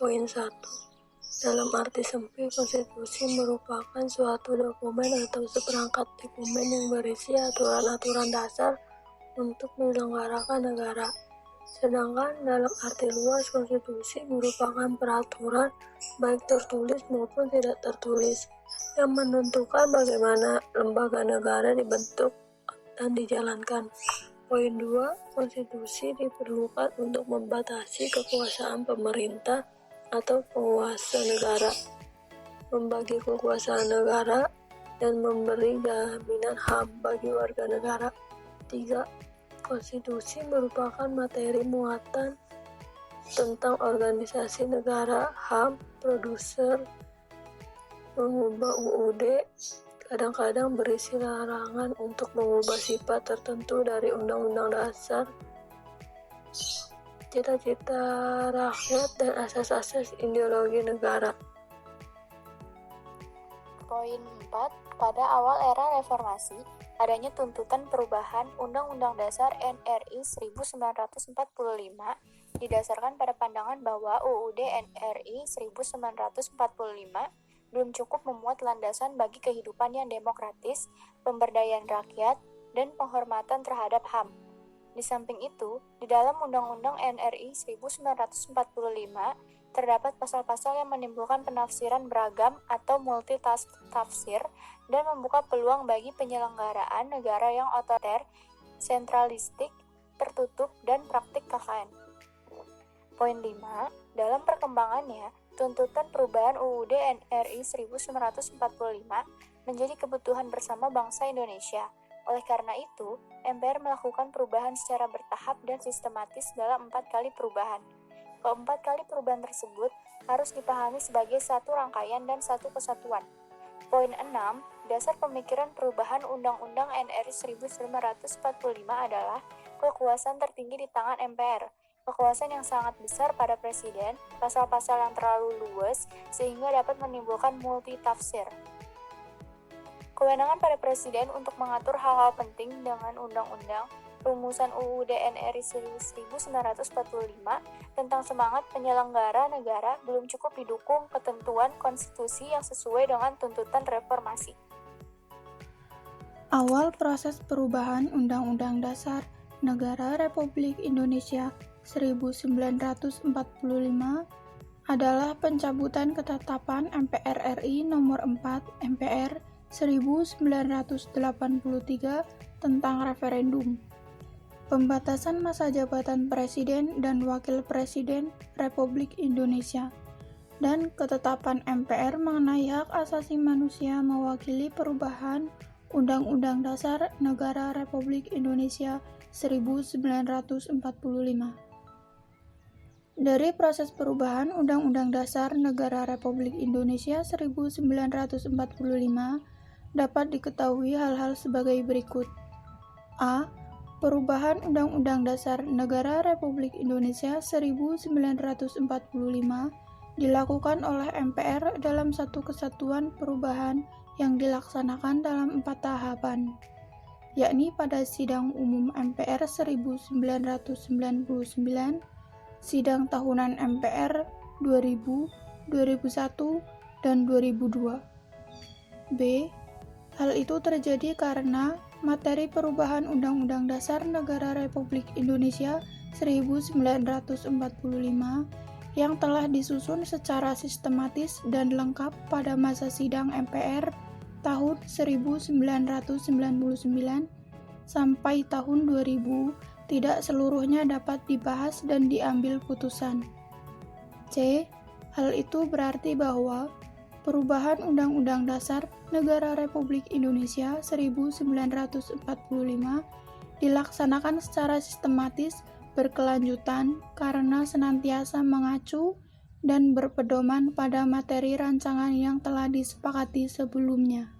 Poin 1. Dalam arti sempit, konstitusi merupakan suatu dokumen atau seperangkat dokumen yang berisi aturan-aturan dasar untuk menyelenggarakan negara. Sedangkan dalam arti luas, konstitusi merupakan peraturan baik tertulis maupun tidak tertulis yang menentukan bagaimana lembaga negara dibentuk dan dijalankan. Poin 2. Konstitusi diperlukan untuk membatasi kekuasaan pemerintah atau penguasa negara, membagi kekuasaan negara, dan memberi jaminan HAM bagi warga negara. 3. Konstitusi merupakan materi muatan tentang organisasi negara, HAM, produser, mengubah UUD, kadang-kadang berisi larangan untuk mengubah sifat tertentu dari Undang-Undang Dasar, cita-cita rakyat, dan asas-asas ideologi negara. Poin 4. Pada awal era reformasi, adanya tuntutan perubahan Undang-Undang Dasar NRI 1945 didasarkan pada pandangan bahwa UUD NRI 1945 belum cukup memuat landasan bagi kehidupan yang demokratis, pemberdayaan rakyat, dan penghormatan terhadap HAM. Di samping itu, di dalam Undang-Undang NRI 1945 terdapat pasal-pasal yang menimbulkan penafsiran beragam atau multitafsir dan membuka peluang bagi penyelenggaraan negara yang otoriter, sentralistik, tertutup, dan praktik KKN. Poin 5. Dalam perkembangannya, tuntutan perubahan UUD NRI 1945 menjadi kebutuhan bersama bangsa Indonesia. Oleh karena itu, MPR melakukan perubahan secara bertahap dan sistematis dalam 4 kali perubahan. Keempat kali perubahan tersebut harus dipahami sebagai satu rangkaian dan satu kesatuan. Poin 6. Dasar pemikiran perubahan Undang-Undang NRI 1945 adalah kekuasaan tertinggi di tangan MPR. Kekuasaan yang sangat besar pada presiden, pasal-pasal yang terlalu luas sehingga dapat menimbulkan multitafsir. Kewenangan pada presiden untuk mengatur hal-hal penting dengan undang-undang, rumusan UUD NRI 1945 tentang semangat penyelenggara negara belum cukup didukung ketentuan konstitusi yang sesuai dengan tuntutan reformasi. Awal proses perubahan Undang-Undang Dasar Negara Republik Indonesia 1945 adalah pencabutan ketetapan MPR RI Nomor 4 MPR 1983 tentang referendum, pembatasan masa jabatan Presiden dan Wakil Presiden Republik Indonesia, dan ketetapan MPR mengenai hak asasi manusia mewakili perubahan Undang-Undang Dasar Negara Republik Indonesia 1945. Dari proses perubahan Undang-Undang Dasar Negara Republik Indonesia 1945 dapat diketahui hal-hal sebagai berikut. A. Perubahan Undang-Undang Dasar Negara Republik Indonesia 1945 dilakukan oleh MPR dalam satu kesatuan perubahan yang dilaksanakan dalam 4 tahapan, yakni pada Sidang Umum MPR 1999, Sidang Tahunan MPR 2000, 2001, dan 2002. B. Hal itu terjadi karena materi perubahan Undang-Undang Dasar Negara Republik Indonesia 1945 yang telah disusun secara sistematis dan lengkap pada masa sidang MPR tahun 1999 sampai tahun 2000 tidak seluruhnya dapat dibahas dan diambil putusan. C. Hal itu berarti bahwa perubahan Undang-Undang Dasar Negara Republik Indonesia 1945 dilaksanakan secara sistematis, berkelanjutan, karena senantiasa mengacu dan berpedoman pada materi rancangan yang telah disepakati sebelumnya.